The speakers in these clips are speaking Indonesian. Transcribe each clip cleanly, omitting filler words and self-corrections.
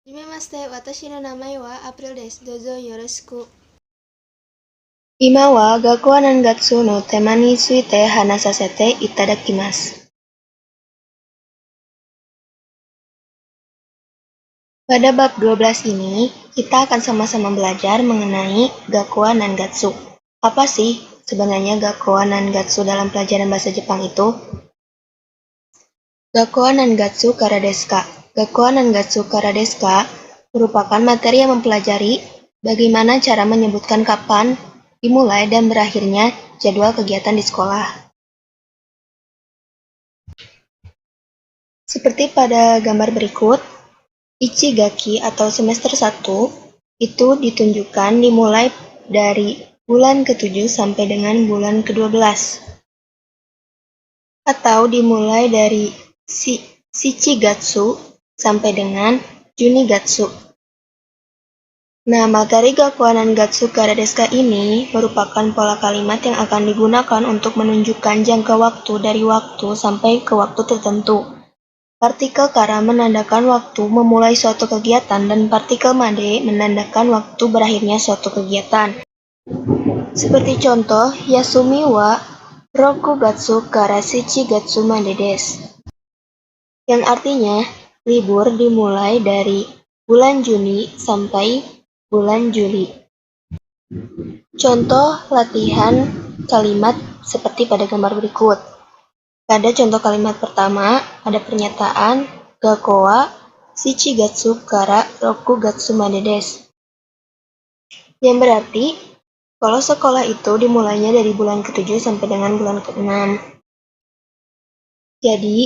Hajimemashite, watashi no namae wa April desu. Dozo yoroshiku. Ima wa Gakuwa Nangatsu no tema ni tsuite hanasasete itadakimasu. Pada bab 12 ini, kita akan sama-sama belajar mengenai Gakuwa Nangatsu. Apa sih sebenarnya Gakuwa Nangatsu dalam pelajaran bahasa Jepang itu? Gakuwa Nangatsu kara desu ka? Gakuwa Nangatsu kara desu ka merupakan materi yang mempelajari bagaimana cara menyebutkan kapan dimulai dan berakhirnya jadwal kegiatan di sekolah. Seperti pada gambar berikut, Ichigaki atau semester 1 itu ditunjukkan dimulai dari bulan ke-7 sampai dengan bulan ke-12. Atau dimulai dari Shichigatsu sampai dengan Junigatsu. Nah, materi Gakuwa Nangatsu kara desu ka ini merupakan pola kalimat yang akan digunakan untuk menunjukkan jangka waktu dari waktu sampai ke waktu tertentu. Partikel kara menandakan waktu memulai suatu kegiatan dan partikel made menandakan waktu berakhirnya suatu kegiatan. Seperti contoh, Yasumi wa Rokugatsu kara Shichigatsu made desu. Yang artinya, libur dimulai dari bulan Juni sampai bulan Juli. Contoh latihan kalimat seperti pada gambar berikut. Pada contoh kalimat pertama, ada pernyataan Gakuwa Shichigatsu kara Rokugatsu made desu. Yang berarti, kalau sekolah itu dimulainya dari bulan ke-7 sampai dengan bulan ke-6. Jadi,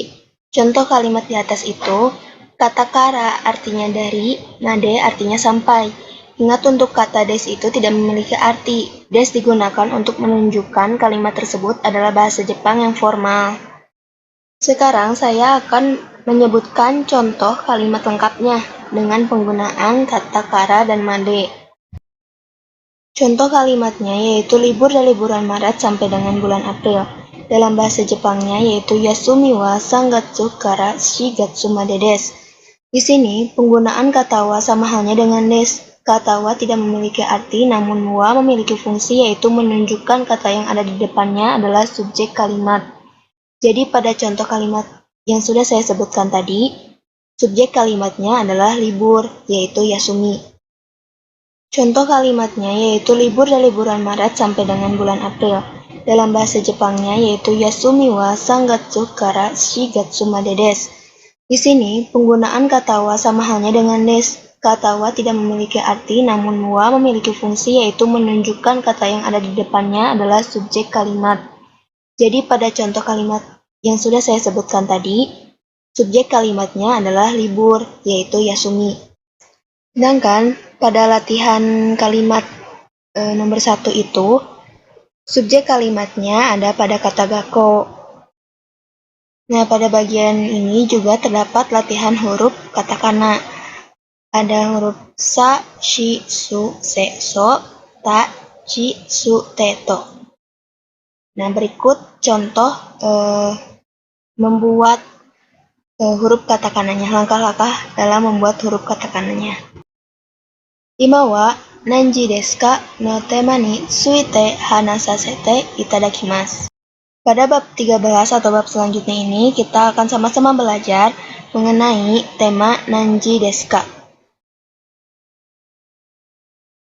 contoh kalimat di atas itu, kata kara artinya dari, made artinya sampai. Ingat untuk kata des itu tidak memiliki arti. Des digunakan untuk menunjukkan kalimat tersebut adalah bahasa Jepang yang formal. Sekarang saya akan menyebutkan contoh kalimat lengkapnya dengan penggunaan kata kara dan made. Contoh kalimatnya yaitu libur dari bulan Maret sampai dengan bulan April. Dalam bahasa Jepangnya yaitu Yasumi wa Sangatsu kara Shigatsu made desu. Di sini penggunaan kata wa sama halnya dengan des. Kata wa tidak memiliki arti, namun wa memiliki fungsi yaitu menunjukkan kata yang ada di depannya adalah subjek kalimat. Jadi pada contoh kalimat yang sudah saya sebutkan tadi, subjek kalimatnya adalah libur, yaitu Yasumi. Contoh kalimatnya yaitu libur dari bulan Maret sampai dengan bulan April. Dalam bahasa Jepangnya yaitu Yasumi wa Sangatsu kara Shigatsu made desu. Di sini penggunaan kata wa sama halnya dengan des. Kata wa tidak memiliki arti, namun wa memiliki fungsi yaitu menunjukkan kata yang ada di depannya adalah subjek kalimat. Jadi pada contoh kalimat yang sudah saya sebutkan tadi, subjek kalimatnya adalah libur, yaitu Yasumi. Sedangkan pada latihan kalimat nomor 1 itu, subjek kalimatnya ada pada kata gakko. Nah, pada bagian ini juga terdapat latihan huruf katakana. Ada huruf sa, shi, su, se, so, ta, chi, su, te, to. Nah, berikut contoh membuat huruf katakananya, langkah-langkah dalam membuat huruf katakananya. Ima wa nanji desu ka no tema ni tsuite hanasasete itadakimasu. Pada bab 13 atau bab selanjutnya ini, kita akan sama-sama belajar mengenai tema nanji desu ka.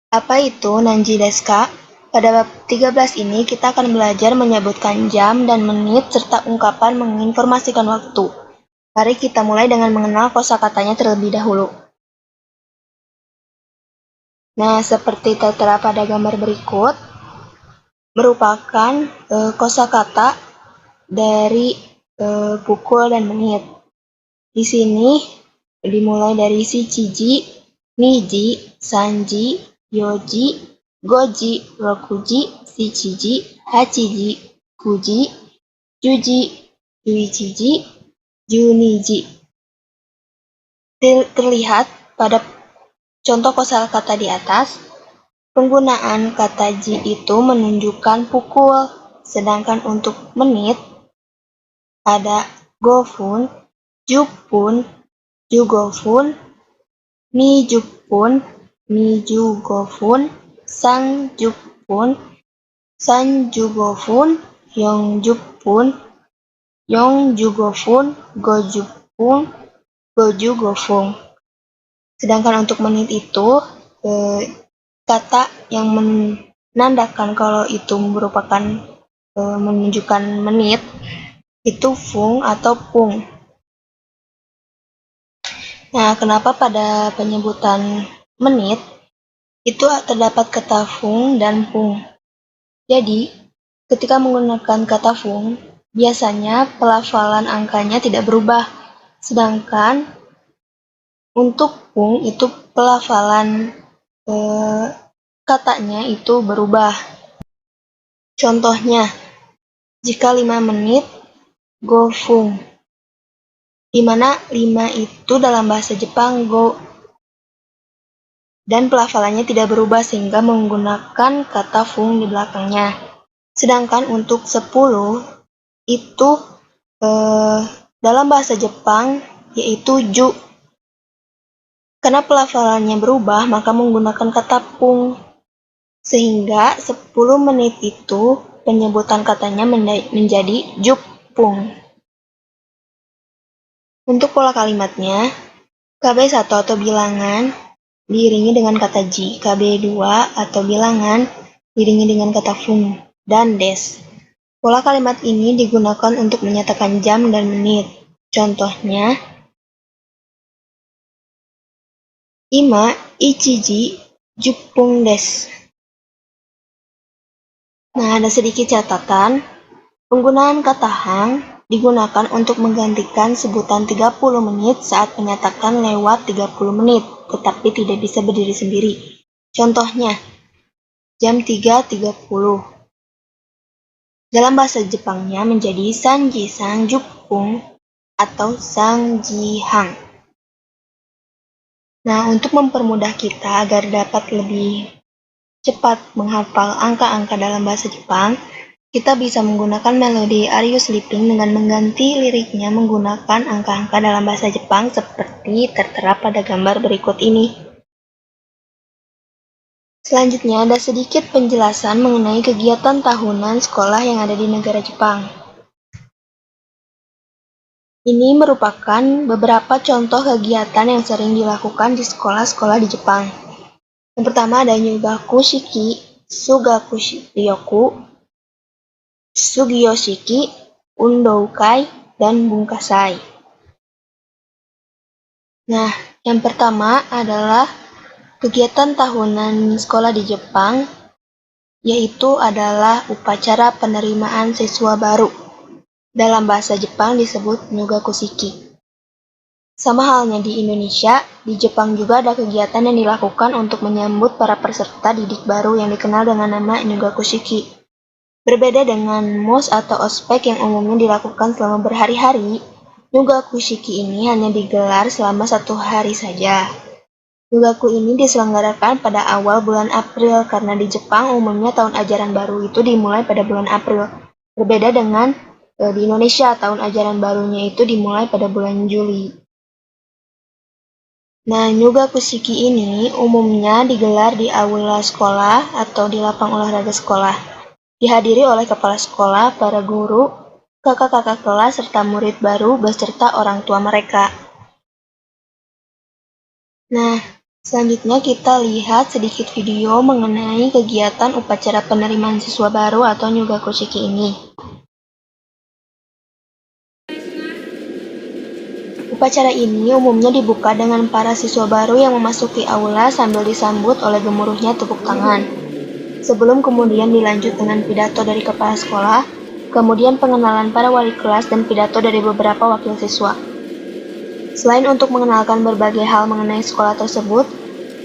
Apa itu nanji desu ka? Pada bab 13 ini, kita akan belajar menyebutkan jam dan menit serta ungkapan menginformasikan waktu. Mari kita mulai dengan mengenal kosakatanya terlebih dahulu. Nah, seperti tertera pada gambar berikut, merupakan kosakata dari pukul dan menit. Di sini dimulai dari shichiji, niji, sanji, yoji, goji, rokuji, shichiji, hachiji, kuji, juji, yuichiji, juniji. Terlihat pada contoh kosakata di atas, penggunaan kata ji itu menunjukkan pukul, sedangkan untuk menit ada gofun, jupun, jugofun, Mijupun, Mijugofun, Sangjupun, Sanjugofun, Yongjupun, Yongjugofun, Gojupun, Gojugofung. Sedangkan untuk menit itu, kata yang menandakan kalau itu merupakan menunjukkan menit, itu fung atau pung. Nah, kenapa pada penyebutan menit itu terdapat kata fung dan pung? Jadi, ketika menggunakan kata fung, biasanya pelafalan angkanya tidak berubah. Sedangkan untuk pung itu pelafalan katanya itu berubah. Contohnya, jika 5 menit, go fung. Di mana 5 itu dalam bahasa Jepang go, dan pelafalannya tidak berubah sehingga menggunakan kata fung di belakangnya. Sedangkan untuk 10 itu dalam bahasa Jepang yaitu ju. Karena pelafalannya berubah, maka menggunakan kata pung. Sehingga 10 menit itu penyebutan katanya menjadi jupung. Untuk pola kalimatnya, KB1 atau bilangan diiringi dengan kata ji, KB2 atau bilangan diiringi dengan kata fung dan des. Pola kalimat ini digunakan untuk menyatakan jam dan menit. Contohnya, ima ichiji jupung des. Nah, ada sedikit catatan. Penggunaan kata hang digunakan untuk menggantikan sebutan 30 menit saat menyatakan lewat 30 menit, tetapi tidak bisa berdiri sendiri. Contohnya, jam 3.30. Dalam bahasa Jepangnya menjadi sanji sang jupung atau sanji hang. Nah, untuk mempermudah kita agar dapat lebih cepat menghafal angka-angka dalam bahasa Jepang, kita bisa menggunakan melodi Are You Sleeping dengan mengganti liriknya menggunakan angka-angka dalam bahasa Jepang seperti tertera pada gambar berikut ini. Selanjutnya ada sedikit penjelasan mengenai kegiatan tahunan sekolah yang ada di negara Jepang. Ini merupakan beberapa contoh kegiatan yang sering dilakukan di sekolah-sekolah di Jepang. Yang pertama ada Nyugaku Shiki, Sugaku Ryoku, Sugyoshiki, Undoukai, dan Bungkasai. Nah, yang pertama adalah kegiatan tahunan sekolah di Jepang, yaitu adalah upacara penerimaan siswa baru. Dalam bahasa Jepang disebut Nyugakushiki. Sama halnya di Indonesia, di Jepang juga ada kegiatan yang dilakukan untuk menyambut para peserta didik baru yang dikenal dengan nama Nyugakushiki. Berbeda dengan MOS atau ospek yang umumnya dilakukan selama berhari-hari, Nyugakushiki ini hanya digelar selama 1 hari saja. Nyugaku ini diselenggarakan pada awal bulan April karena di Jepang umumnya tahun ajaran baru itu dimulai pada bulan April. Berbeda dengan di Indonesia, tahun ajaran barunya itu dimulai pada bulan Juli. Nah, Nyugakushiki ini umumnya digelar di aula sekolah atau di lapang olahraga sekolah. Dihadiri oleh kepala sekolah, para guru, kakak-kakak kelas, serta murid baru beserta orang tua mereka. Nah, selanjutnya kita lihat sedikit video mengenai kegiatan upacara penerimaan siswa baru atau Nyugakushiki ini. Upacara ini umumnya dibuka dengan para siswa baru yang memasuki aula sambil disambut oleh gemuruhnya tepuk tangan. Sebelum kemudian dilanjut dengan pidato dari kepala sekolah, kemudian pengenalan para wali kelas dan pidato dari beberapa wakil siswa. Selain untuk mengenalkan berbagai hal mengenai sekolah tersebut,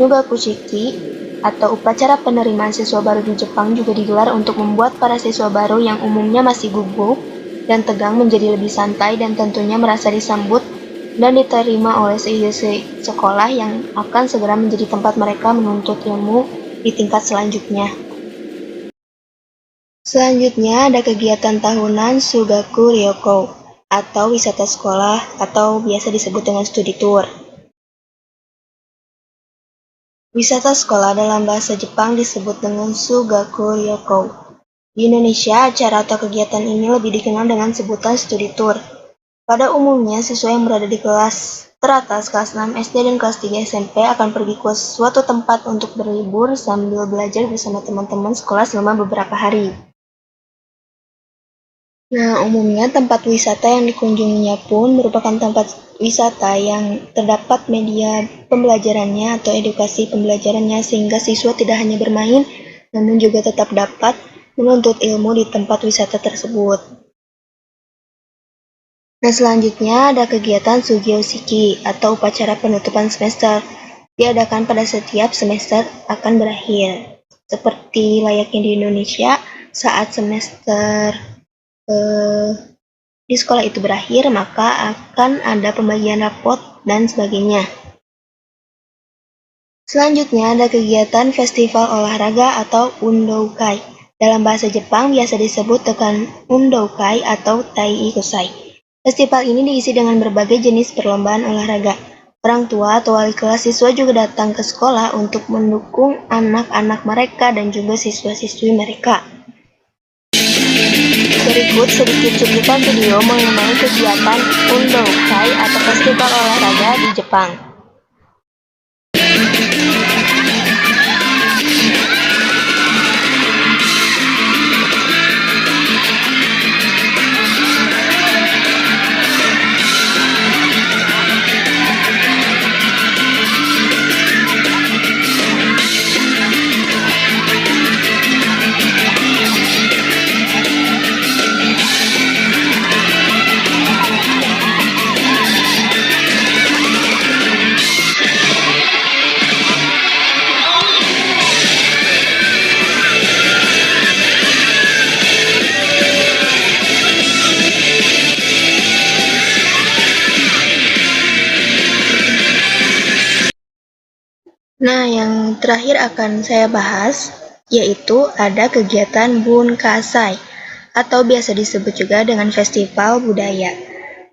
Nyugakushiki atau upacara penerimaan siswa baru di Jepang juga digelar untuk membuat para siswa baru yang umumnya masih gugup dan tegang menjadi lebih santai dan tentunya merasa disambut dan diterima oleh seisi sekolah yang akan segera menjadi tempat mereka menuntut ilmu di tingkat selanjutnya. Selanjutnya ada kegiatan tahunan Sugaku Ryoko atau wisata sekolah atau biasa disebut dengan studi tour. Wisata sekolah dalam bahasa Jepang disebut dengan Sugaku Ryoko. Di Indonesia, acara atau kegiatan ini lebih dikenal dengan sebutan studi tour. Pada umumnya, siswa yang berada di kelas teratas kelas 6 SD dan kelas 3 SMP akan pergi ke suatu tempat untuk berlibur sambil belajar bersama teman-teman sekolah selama beberapa hari. Nah, umumnya tempat wisata yang dikunjunginya pun merupakan tempat wisata yang terdapat media pembelajarannya atau edukasi pembelajarannya sehingga siswa tidak hanya bermain, namun juga tetap dapat menuntut ilmu di tempat wisata tersebut. Nah, selanjutnya ada kegiatan Sugyo Shiki atau upacara penutupan semester. Diadakan pada setiap semester akan berakhir. Seperti layaknya di Indonesia, saat semester di sekolah itu berakhir, maka akan ada pembagian rapot dan sebagainya. Selanjutnya ada kegiatan festival olahraga atau Undoukai. Dalam bahasa Jepang biasa disebut dengan Undoukai atau Taiikusai. Festival ini diisi dengan berbagai jenis perlombaan olahraga. Orang tua atau wali kelas siswa juga datang ke sekolah untuk mendukung anak-anak mereka dan juga siswa-siswi mereka. Berikut sedikit cuplikan video mengenai kegiatan Undoukai atau festival olahraga di Jepang. Nah, yang terakhir akan saya bahas yaitu ada kegiatan Bunkasai atau biasa disebut juga dengan festival budaya.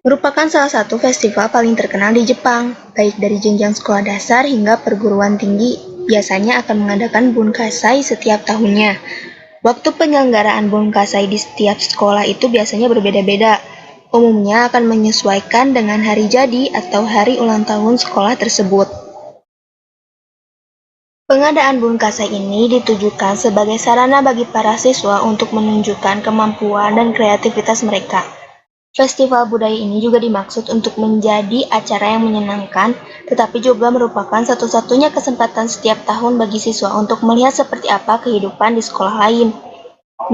Merupakan salah satu festival paling terkenal di Jepang, baik dari jenjang sekolah dasar hingga perguruan tinggi. Biasanya akan mengadakan Bunkasai setiap tahunnya. Waktu penyelenggaraan Bunkasai di setiap sekolah itu biasanya berbeda-beda. Umumnya akan menyesuaikan dengan hari jadi atau hari ulang tahun sekolah tersebut. Pengadaan Bunkasai ini ditujukan sebagai sarana bagi para siswa untuk menunjukkan kemampuan dan kreativitas mereka. Festival budaya ini juga dimaksud untuk menjadi acara yang menyenangkan, tetapi juga merupakan satu-satunya kesempatan setiap tahun bagi siswa untuk melihat seperti apa kehidupan di sekolah lain.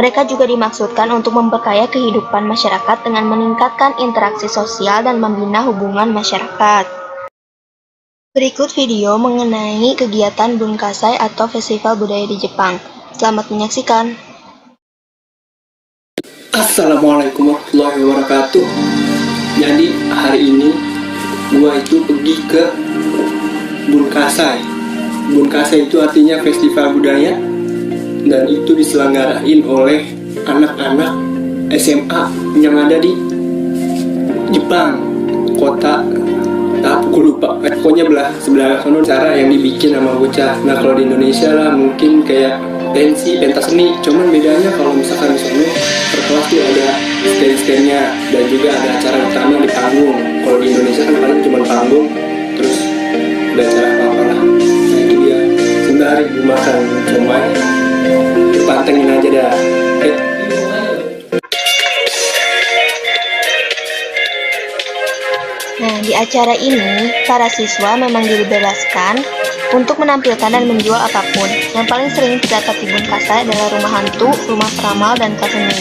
Mereka juga dimaksudkan untuk memperkaya kehidupan masyarakat dengan meningkatkan interaksi sosial dan membina hubungan masyarakat. Berikut video mengenai kegiatan Bunkasai atau festival budaya di Jepang. Selamat menyaksikan. Assalamualaikum warahmatullahi wabarakatuh. Jadi hari ini gua itu pergi ke Bunkasai. Bunkasai itu artinya festival budaya dan itu diselenggarain oleh anak-anak SMA yang ada di Jepang, kota aku lupa, pokoknya sebelah sana cara yang dibikin sama bocah. Nah kalau di Indonesia lah mungkin kayak pentas seni, cuman bedanya kalau misalkan di sana per kelas tuh ada stand-standnya dan juga ada acara utama di panggung. Kalau di Indonesia kan paling cuma panggung terus ada acara apa-apa lah. Nah itu dia, sembari gue makan comai pantengin aja dah. Nah, di acara ini, para siswa memang dibebaskan untuk menampilkan dan menjual apapun. Yang paling sering terdapat di Bunkasai adalah rumah hantu, rumah peramal, dan kaseni.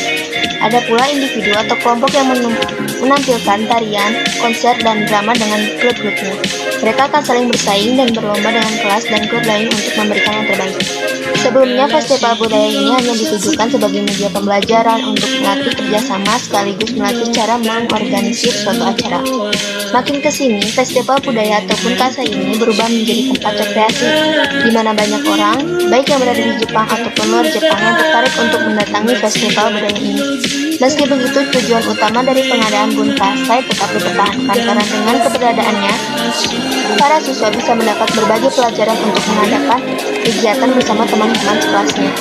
Ada pula individu atau kelompok yang menampilkan tarian, konser, dan drama dengan klub-klubnya. Mereka akan saling bersaing dan berlomba dengan kelas dan klub lain untuk memberikan yang terbaik. Sebelumnya, festival budaya ini hanya ditujukan sebagai media pembelajaran untuk melatih kerjasama sekaligus melatih cara mengorganisir suatu acara. Makin kesini, festival budaya ataupun Bunkasai ini berubah menjadi tempat rekreasi, di mana banyak orang, baik yang berada di Jepang ataupun luar Jepang, yang tertarik untuk mendatangi festival budaya ini. Meski begitu, tujuan utama dari pengadaan kegiatan Bunkasai tetap dipertahankan karena dengan keberadaannya, para siswa bisa mendapat berbagai pelajaran untuk mengadakan kegiatan bersama teman-teman sekelasnya.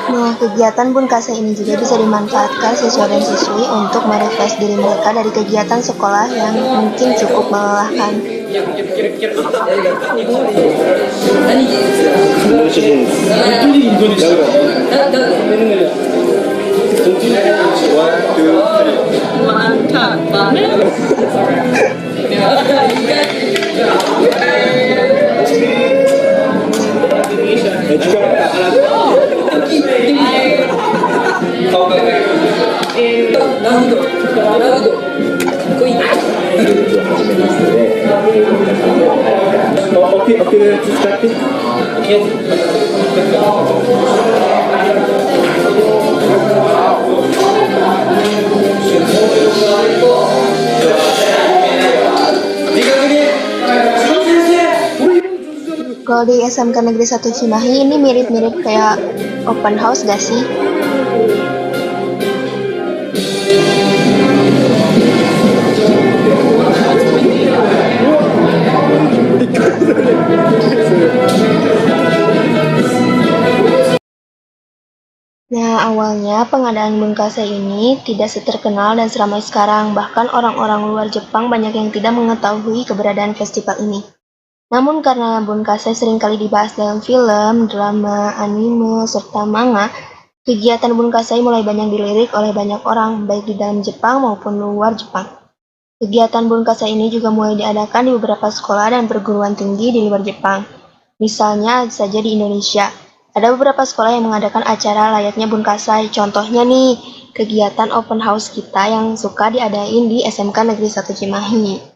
Nah, kegiatan Bunkasai ini juga bisa dimanfaatkan siswa dan siswi untuk merefresh diri mereka dari kegiatan sekolah yang mungkin cukup melelahkan. Kalau di SMK Negeri 1 Cimahi ini mirip-mirip kayak open house gak sih? Nah, awalnya pengadaan Bunkasai ini tidak seterkenal dan seramai sekarang, bahkan orang-orang luar Jepang banyak yang tidak mengetahui keberadaan festival ini. Namun karena Bunkasai seringkali dibahas dalam film, drama, anime, serta manga, kegiatan Bunkasai mulai banyak dilirik oleh banyak orang, baik di dalam Jepang maupun luar Jepang. Kegiatan Bunkasai ini juga mulai diadakan di beberapa sekolah dan perguruan tinggi di luar Jepang. Misalnya saja di Indonesia, ada beberapa sekolah yang mengadakan acara layaknya Bunkasai. Contohnya nih, kegiatan open house kita yang suka diadain di SMK Negeri 1 Cimahi.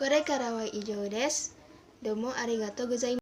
Kore kara wa ijou desu. Domo arigatou gozaimasu.